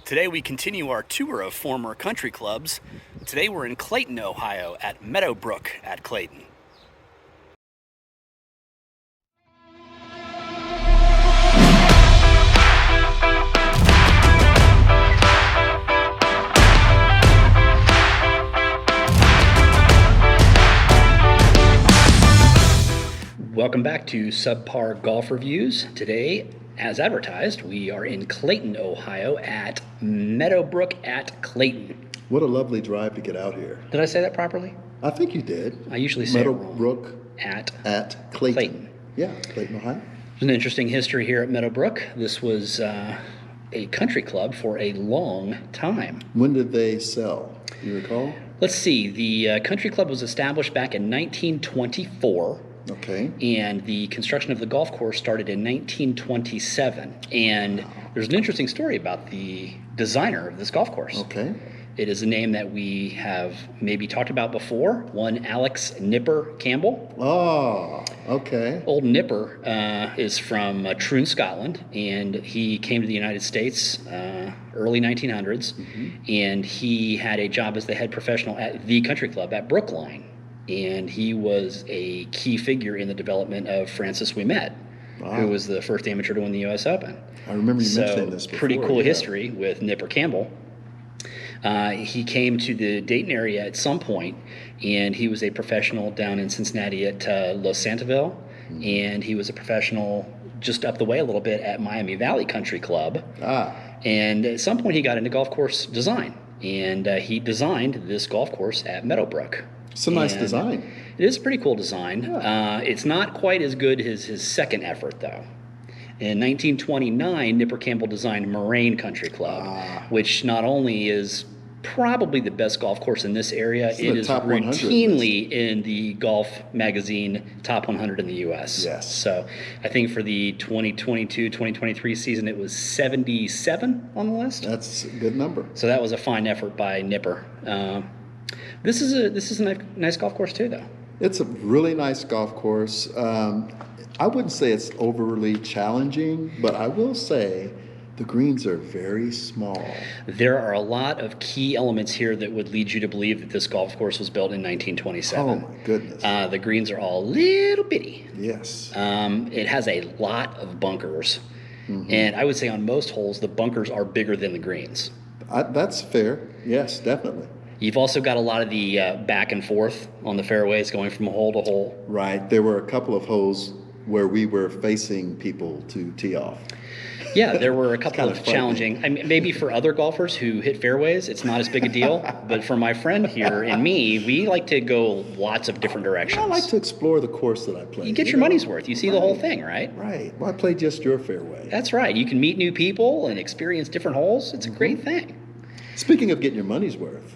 Today we continue our tour of former country clubs. Today we're in Clayton, Ohio at Meadowbrook at Clayton. Welcome back to Subpar Golf Reviews. Today, as advertised, we are in Clayton, Ohio at Meadowbrook at Clayton. What a lovely drive to get out here. Did I say that properly? I think you did. I usually say Meadowbrook at Clayton. Yeah, Clayton, Ohio. There's an interesting history here at Meadowbrook. This was a country club for a long time. When did they sell? Do you recall? Let's see. The country club was established back in 1924. Okay. And the construction of the golf course started in 1927. And there's an interesting story about the designer of this golf course. Okay. It is a name that we have maybe talked about before, one Alex Nipper Campbell. Oh, okay. Old Nipper is from Troon, Scotland, and he came to the United States early 1900s, and he had a job as the head professional at the country club at Brookline. And he was a key figure in the development of Francis Ouimet, who was the first amateur to win the U.S. Open. I remember you mentioning this before. Pretty cool history with Nipper Campbell. He came to the Dayton area at some point, and he was a professional down in Cincinnati at Los Santoville, and he was a professional just up the way a little bit at Miami Valley Country Club. And at some point he got into golf course design, and he designed this golf course at Meadowbrook. It's a nice design. It is a pretty cool design. Yeah. It's not quite as good as his second effort, though. In 1929, Nipper Campbell designed Moraine Country Club, which not only is probably the best golf course in this area, it is routinely in the golf magazine top 100 in the U.S. Yes. So I think for the 2022-2023 season, it was 77 on the list. That's a good number. So that was a fine effort by Nipper. This is a nice golf course too, though. It's a really nice golf course. I wouldn't say it's overly challenging, but I will say the greens are very small. There are a lot of key elements here that would lead you to believe that this golf course was built in 1927. Oh my goodness. The greens are all little bitty. Yes. It has a lot of bunkers. And I would say on most holes, the bunkers are bigger than the greens. That's fair. Yes, definitely. You've also got a lot of the back and forth on the fairways going from hole to hole. Right. There were a couple of holes where we were facing people to tee off. Yeah, there were a couple of challenging. I mean, maybe for other golfers who hit fairways, it's not as big a deal. But for my friend here and me, we like to go lots of different directions. I like to explore the course that I play. You get your money's worth. You see the whole thing, right? Right. Well, I play just your fairway. That's right. You can meet new people and experience different holes. It's a great thing. Speaking of getting your money's worth,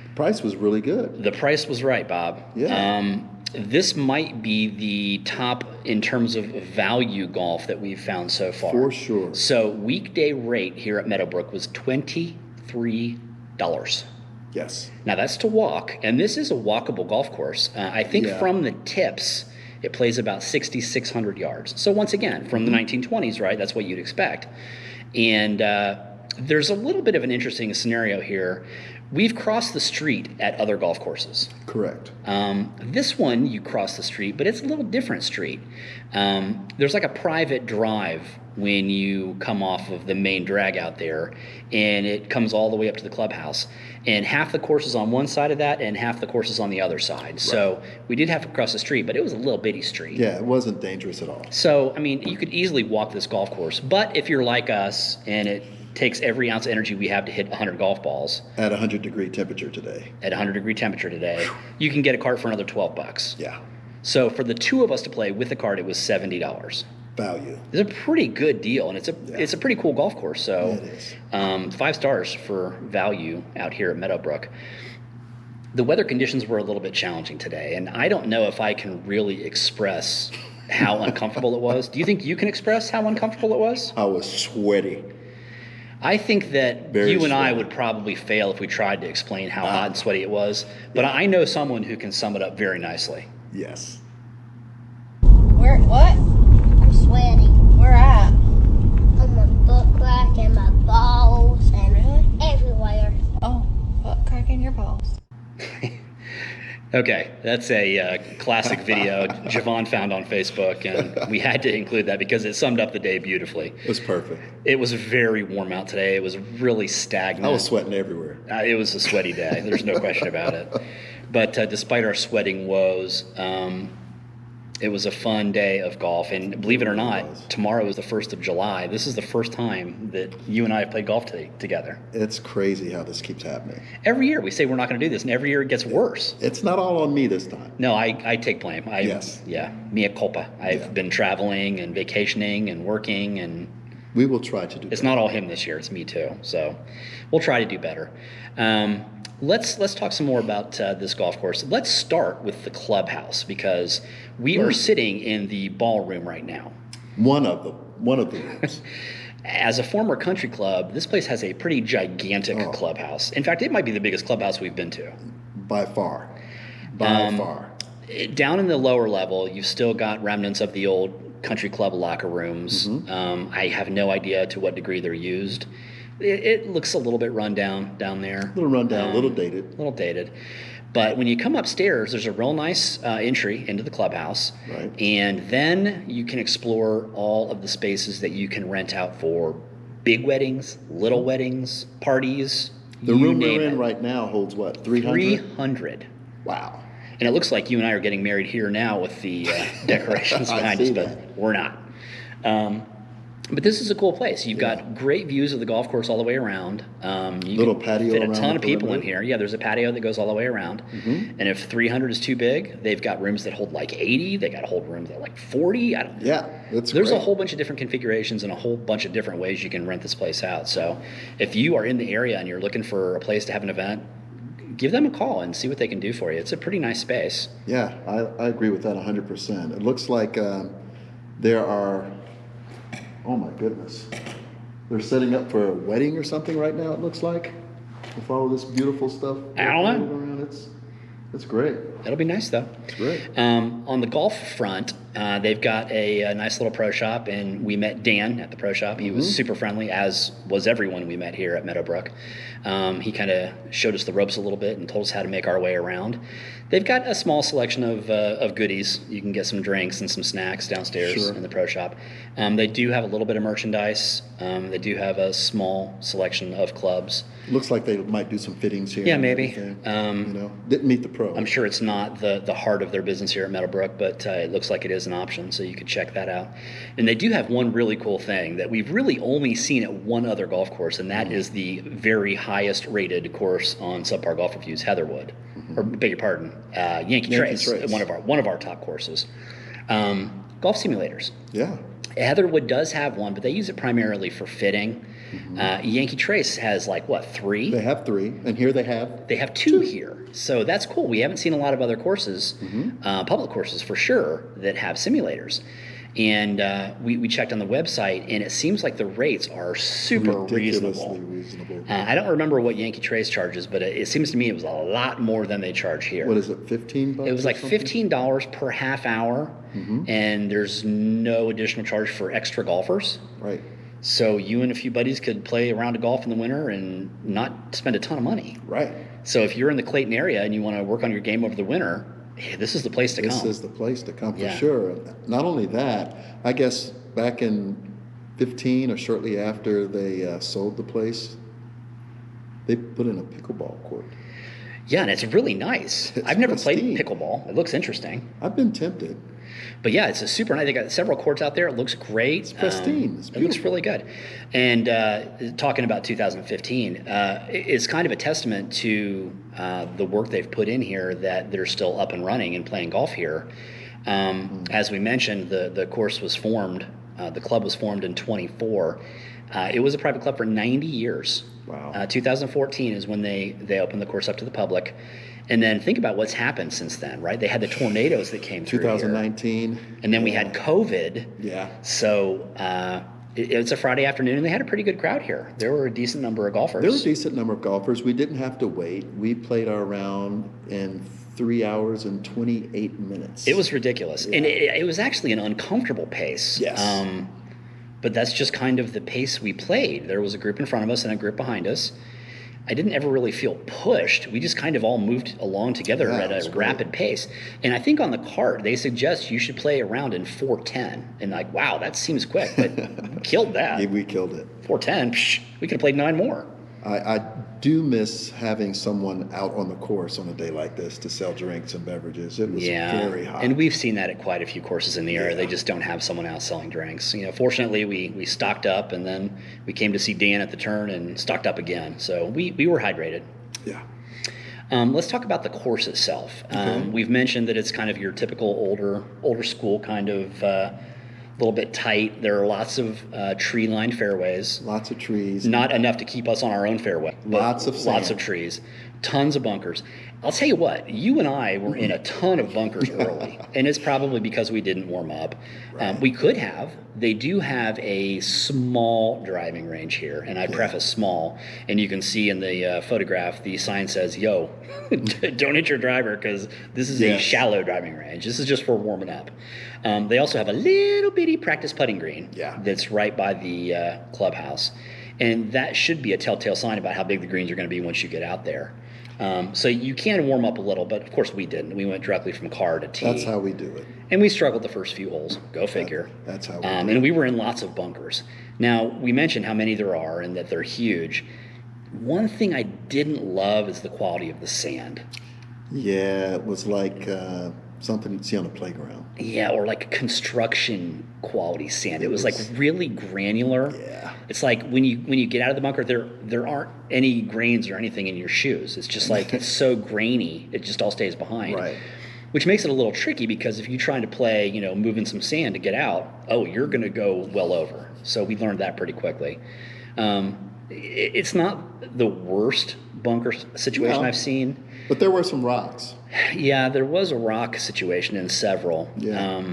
the price was really good. The price was right, Bob. Yeah. This might be the top in terms of value golf that we've found so far. For sure. So weekday rate here at Meadowbrook was $23. Yes. Now that's to walk, and this is a walkable golf course. I think from the tips, it plays about 6,600 yards. So once again, from the 1920s, right? That's what you'd expect. And there's a little bit of an interesting scenario here. We've crossed the street at other golf courses. Correct. This one, you cross the street, but it's a little different street. There's like a private drive when you come off of the main drag out there, and it comes all the way up to the clubhouse. And half the course is on one side of that, and half the course is on the other side. Right. So we did have to cross the street, but it was a little bitty street. Yeah, it wasn't dangerous at all. So, I mean, you could easily walk this golf course. But if you're like us, and it takes every ounce of energy we have to hit 100 golf balls. At 100-degree temperature today. At 100-degree temperature today. You can get a cart for another $12. Yeah. So for the two of us to play with the cart, it was $70. Value. It's a pretty good deal, and it's a pretty cool golf course. So yeah, it is. 5 stars for value out here at Meadowbrook. The weather conditions were a little bit challenging today, and I don't know if I can really express how uncomfortable it was. Do you think you can express how uncomfortable it was? I was sweaty. I think that you and I would probably fail if we tried to explain how hot and sweaty it was. But I know someone who can sum it up very nicely. Yes. Where? What? I'm sweating. Where at? On my butt crack and my balls and Okay, that's a classic video Javon found on Facebook, and we had to include that because it summed up the day beautifully. It was perfect. It was very warm out today. It was really stagnant. I was sweating everywhere. It was a sweaty day. There's no question about it. But despite our sweating woes, it was a fun day of golf. And believe it or not, tomorrow is the 1st of July. This is the first time that you and I have played golf together. It's crazy how this keeps happening. Every year we say we're not going to do this, and every year it gets worse. It's not all on me this time. No, I take blame. Yes. Yeah, mea culpa. I've been traveling and vacationing and working, and we will try to do it's better. not all him this year. It's me too. So we'll try to do better. Let's talk some more about this golf course. Let's start with the clubhouse because we are sitting in the ballroom right now. One of the rooms. As a former country club, this place has a pretty gigantic clubhouse. In fact, it might be the biggest clubhouse we've been to. By far. By far. Down in the lower level, you've still got remnants of the old country club locker rooms. I have no idea to what degree they're used. It looks a little bit run down there. A little run down, a little dated. A little dated. But when you come upstairs, there's a real nice entry into the clubhouse. Right. And then you can explore all of the spaces that you can rent out for big weddings, little weddings, parties. The room we're in right now holds what, 300? 300. Wow. And it looks like you and I are getting married here now with the decorations behind us, but we're not. But this is a cool place. You've got great views of the golf course all the way around. You little can patio fit a around ton the of people in perimeter. here. Yeah, there's a patio that goes all the way around. And if 300 is too big, they've got rooms that hold like 80. They got hold rooms that like 40. I don't know. Yeah, it's There's great. a whole bunch of different configurations and a whole bunch of different ways you can rent this place out. So if you are in the area and you're looking for a place to have an event, give them a call and see what they can do for you. It's a pretty nice space. Yeah, I agree with that 100%. It looks like there are, oh my goodness, they're setting up for a wedding or something right now, it looks like, with all this beautiful stuff. I don't know. Around. It's great. It'll be nice, though. It's great. On the golf front, they've got a nice little pro shop, and we met Dan at the pro shop. He was super friendly, as was everyone we met here at Meadowbrook. He kind of showed us the ropes a little bit and told us how to make our way around. They've got a small selection of goodies. You can get some drinks and some snacks downstairs in the pro shop. They do have a little bit of merchandise. They do have a small selection of clubs. Looks like they might do some fittings here. Yeah, and maybe. Didn't meet the pro. I'm sure it's not the heart of their business here at Meadowbrook, but it looks like it is an option, so you could check that out. And they do have one really cool thing that we've really only seen at one other golf course, and that is the very highest rated course on Subpar Golf Reviews, Heatherwood, or beg your pardon, Yankee Trace, one of our top courses. Golf simulators. Yeah. Heatherwood does have one, but they use it primarily for fitting. Yankee Trace has like what, 3? They have 3, and here they have? They have 2 here, so that's cool. We haven't seen a lot of other courses, public courses for sure, that have simulators. And we checked on the website, and it seems like the rates are super Ridiculously reasonable. reasonable. I don't remember what Yankee Trace charges, but it seems to me it was a lot more than they charge here. What is it, $15? It was like or something? $15 per half hour, and there's no additional charge for extra golfers. Right. So you and a few buddies could play a round of golf in the winter and not spend a ton of money. Right. So if you're in the Clayton area and you want to work on your game over the winter, this is the place to come. This is the place to come for Yeah. sure. Not only that, I guess back in 15 or shortly after they sold the place, they put in a pickleball court. Yeah, and it's really nice. It's I've never pristine. played pickleball. It looks interesting. I've been tempted. But yeah, it's a super nice. They got several courts out there. It looks great. It's pristine. It's It looks beautiful. really good. And talking about 2015, it's kind of a testament to the work they've put in here that they're still up and running and playing golf here. As we mentioned, the course was formed, the club was formed in 24. It was a private club for 90 years. Wow. 2014 is when they opened the course up to the public. And then think about what's happened since then, right? They had the tornadoes that came through 2019. here. And then we had COVID. Yeah. So it's a Friday afternoon, and they had a pretty good crowd here. There were a decent number of golfers. There were a decent number of golfers. We didn't have to wait. We played our round in 3 hours and 28 minutes. It was ridiculous. Yeah. And it was actually an uncomfortable pace. Yes. But that's just kind of the pace we played. There was a group in front of us and a group behind us. I didn't ever really feel pushed. We just kind of all moved along together Yeah, at it was a great. rapid pace. And I think on the cart, they suggest you should play around in 4:10. And like, wow, that seems quick, but we killed that. Yeah, we killed it. 4:10, we could have played 9 more. I do miss having someone out on the course on a day like this to sell drinks and beverages. It was very hot. And we've seen that at quite a few courses in the area. Yeah. They just don't have someone out selling drinks. Fortunately, we stocked up, and then we came to see Dan at the turn and stocked up again. So we were hydrated. Yeah. Let's talk about the course itself. Okay. We've mentioned that it's kind of your typical older school kind of little bit tight. There are lots of tree-lined fairways. Lots of trees. Not enough to keep us on our own fairway. But Lots of sand. Lots of trees. Tons of bunkers. I'll tell you what, you and I were in a ton of bunkers early, and it's probably because we didn't warm up. Right. We could have. They do have a small driving range here, and I preface small, and you can see in the photograph, the sign says, yo, don't hit your driver because this is a Yes. shallow driving range. This is just for warming up. They also have a little bitty practice putting green that's right by the clubhouse. And that should be a telltale sign about how big the greens are going to be once you get out there. So you can warm up a little, but of course we didn't. We went directly from car to tee. That's how we do it. And we struggled the first few holes. Go figure. That's how we do And it. we were in lots of bunkers. Now, we mentioned how many there are and that they're huge. One thing I didn't love is the quality of the sand. Yeah, it was like something you'd see on a playground. Yeah, or like construction quality sand. It was like really granular. Yeah. It's like when you get out of the bunker, there aren't any grains or anything in your shoes. It's just like it's so grainy, it just all stays behind. Right. Which makes it a little tricky because if you're trying to play, moving some sand to get out, you're going to go well over. So we learned that pretty quickly. It's not the worst bunker situation No. I've seen. But there were some rocks. Yeah, there was a rock situation in several. Yeah.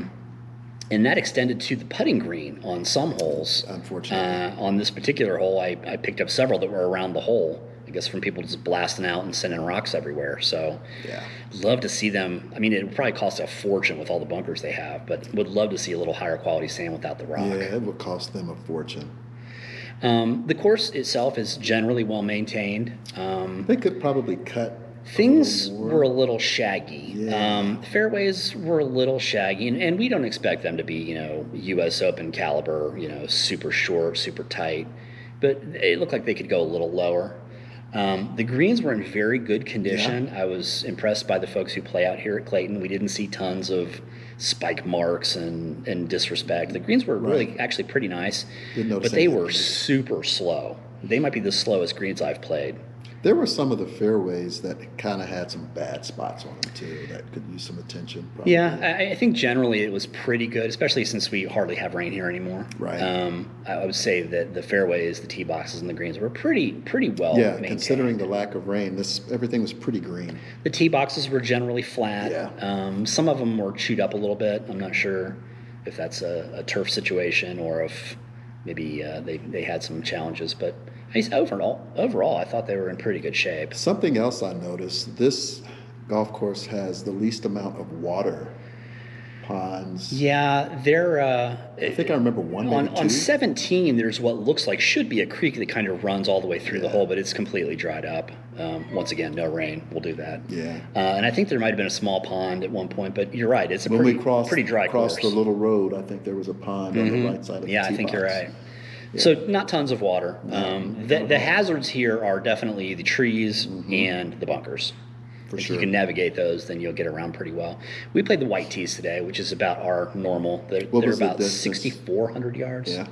And that extended to the putting green on some holes. Unfortunately. On this particular hole, I picked up several that were around the hole, I guess from people just blasting out and sending rocks everywhere. So Yeah. love to see them. I mean, it would probably cost a fortune with all the bunkers they have, but would love to see a little higher quality sand without the rock. Yeah, it would cost them a fortune. The course itself is generally well maintained. They could probably cut. Things a little more. were a little shaggy. Yeah. Fairways were a little shaggy, and we don't expect them to be, U.S. Open caliber, super short, super tight. But it looked like they could go a little lower. The greens were in very good condition. Yeah. I was impressed by the folks who play out here at Clayton. We didn't see tons of spike marks and disrespect. The greens were really actually pretty nice, Didn't notice but they anything were either. super slow. They might be the slowest greens I've played. There were some of the fairways that kind of had some bad spots on them too that could use some attention. Probably. Yeah, I think generally it was pretty good, especially since we hardly have rain here anymore. Right. I would say that the fairways, the tee boxes, and the greens were pretty well Yeah, maintained. considering the lack of rain, everything was pretty green. The tee boxes were generally flat. Yeah. Some of them were chewed up a little bit. I'm not sure if that's a turf situation or if maybe they had some challenges, but overall, I thought they were in pretty good shape. Something else I noticed: this golf course has the least amount of water ponds. Yeah, they're. I think I remember one, maybe two. On 17, there's what looks like should be a creek that kind of runs all the way through the hole, but it's completely dried up. Once again, no rain. We'll do that. Yeah. And I think there might have been a small pond at one point, but you're right. It's a When pretty, we crossed dry course. the little road, I think there was a pond on the right side of the Yeah, I tee think you're box. right. So not tons of water. The hazards here are definitely the trees and the bunkers. For If sure. you can navigate those, then you'll get around pretty well. We played the white tees today, which is about our normal. They're was the about distance? 6,400 yards. Yeah.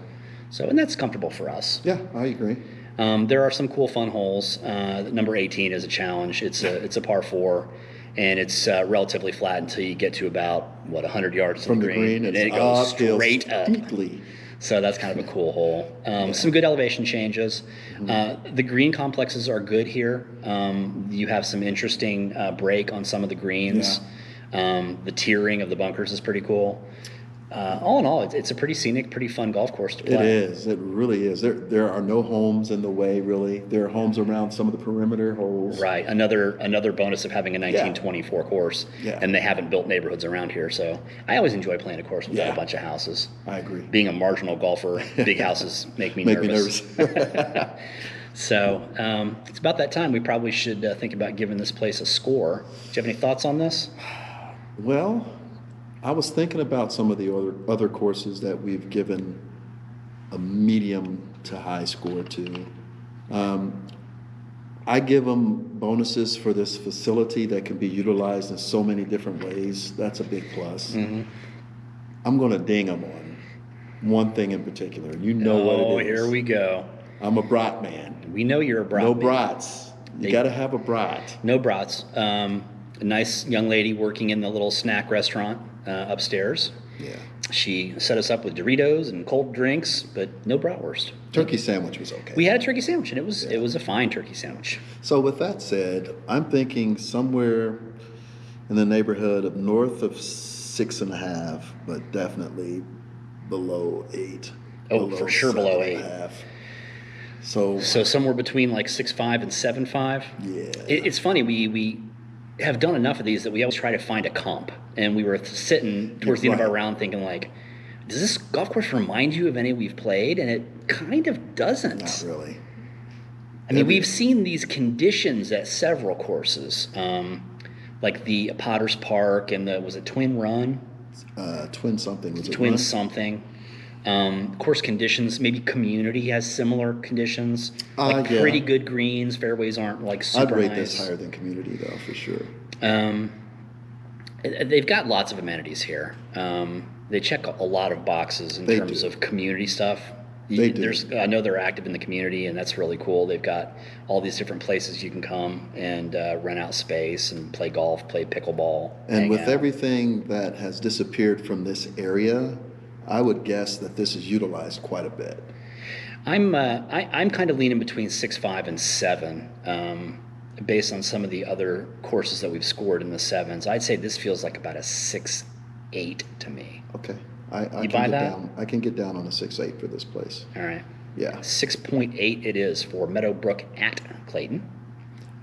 So, and that's comfortable for us. Yeah, I agree. There are some cool fun holes. Number 18 is a challenge. It's a par 4, and it's relatively flat until you get to about 100 yards From to the the green, green, and it's then it goes uphill straight up. steeply. So that's kind of a cool hole. Some good elevation changes. The green complexes are good here. You have some interesting break on some of the greens. The tiering of the bunkers is pretty cool. All in all, it's a pretty scenic, pretty fun golf course to play. It is. It really is. There are no homes in the way, really. There are homes around some of the perimeter holes. Right. Another bonus of having a 1924 course. Yeah. And they haven't built neighborhoods around here. So I always enjoy playing a course without Yeah. a bunch of houses. I agree. Being a marginal golfer, big houses make me Make me nervous. nervous. So it's about that time we probably should think about giving this place a score. Do you have any thoughts on this? Well, I was thinking about some of the other courses that we've given a medium to high score to. I give them bonuses for this facility that can be utilized in so many different ways. That's a big plus. Mm-hmm. I'm going to ding them on one thing in particular. You know what it is. Oh, here we go. I'm a brat man. We know you're a brat No man. brats. You got to have a brat. No brats. A nice young lady working in the little snack restaurant upstairs. Yeah. She set us up with Doritos and cold drinks, but no bratwurst. Turkey sandwich was okay. We had a turkey sandwich, and it was a fine turkey sandwich. So with that said, I'm thinking somewhere in the neighborhood of north of 6.5, but definitely below 8. Oh, for sure below 8. 7.5. So somewhere between like 6.5 and 7.5. Yeah. It's funny, we have done enough of these that we always try to find a comp, and we were sitting towards the end of our round thinking like, does this golf course remind you of any we've played? And it kind of doesn't. Not really. I mean, we've seen these conditions at several courses, like the Potter's Park and was it Twin Run? Twin something. Was it Twin Run? something. Course conditions, maybe Community has similar conditions. Like yeah. pretty good greens, fairways aren't like super I'd rate nice. this higher than Community though, for sure. They've got lots of amenities here. They check a lot of boxes in terms of community stuff. They do. I know they're active in the community, and that's really cool. They've got all these different places you can come and rent out space and play golf, play pickleball. And with out. everything that has disappeared from this area, I would guess that this is utilized quite a bit. I'm kind of leaning between 6.5 and 7, based on some of the other courses that we've scored in the 7s. I'd say this feels like about a 6.8 to me. Okay. I You can buy get that? down. I can get down on a 6.8 for this place. All right. Yeah. 6.8 it is for Meadowbrook at Clayton.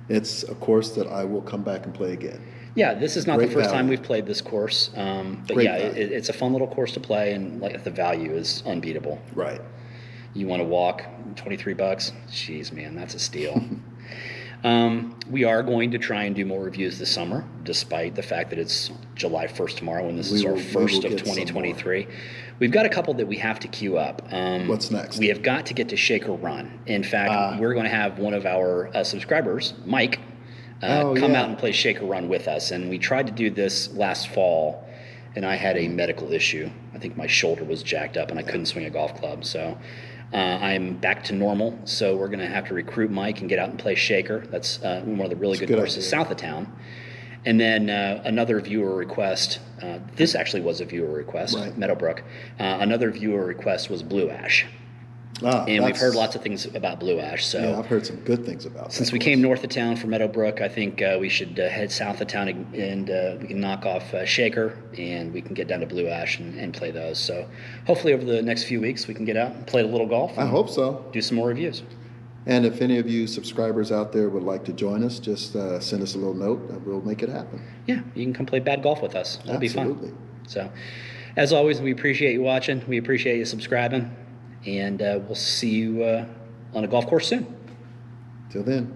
It's a course that I will come back and play again. Yeah, this is not the Great first time value. we've played this course, but Great yeah, value. it's a fun little course to play, and like the value is unbeatable. Right. You want to walk, $23? Jeez, man, that's a steal. We are going to try and do more reviews this summer, despite the fact that it's July 1st tomorrow, and this is our first of get some 2023. We've got a couple that we have to queue up. What's next? We have got to get to Shaker Run. In fact, we're going to have one of our subscribers, Mike, come out and play Shaker Run with us. And we tried to do this last fall, and I had a medical issue. I think my shoulder was jacked up, and I couldn't swing a golf club. So I'm back to normal. So we're going to have to recruit Mike and get out and play Shaker. That's one of the really good courses south of town. And then another viewer request. This actually was a viewer request, Right. Meadowbrook. Another viewer request was Blue Ash. And we've heard lots of things about Blue Ash. So Yeah, I've heard some good things about that. since we came north of town from Meadowbrook, I think we should head south of town and we can knock off Shaker, and we can get down to Blue Ash and play those. So hopefully over the next few weeks we can get out and play a little golf. I hope so. Do some more reviews. And if any of you subscribers out there would like to join us, just send us a little note and we'll make it happen. Yeah, you can come play bad golf with us. That'll Absolutely. be fun. So, as always, we appreciate you watching. We appreciate you subscribing. And we'll see you on a golf course soon. Till then.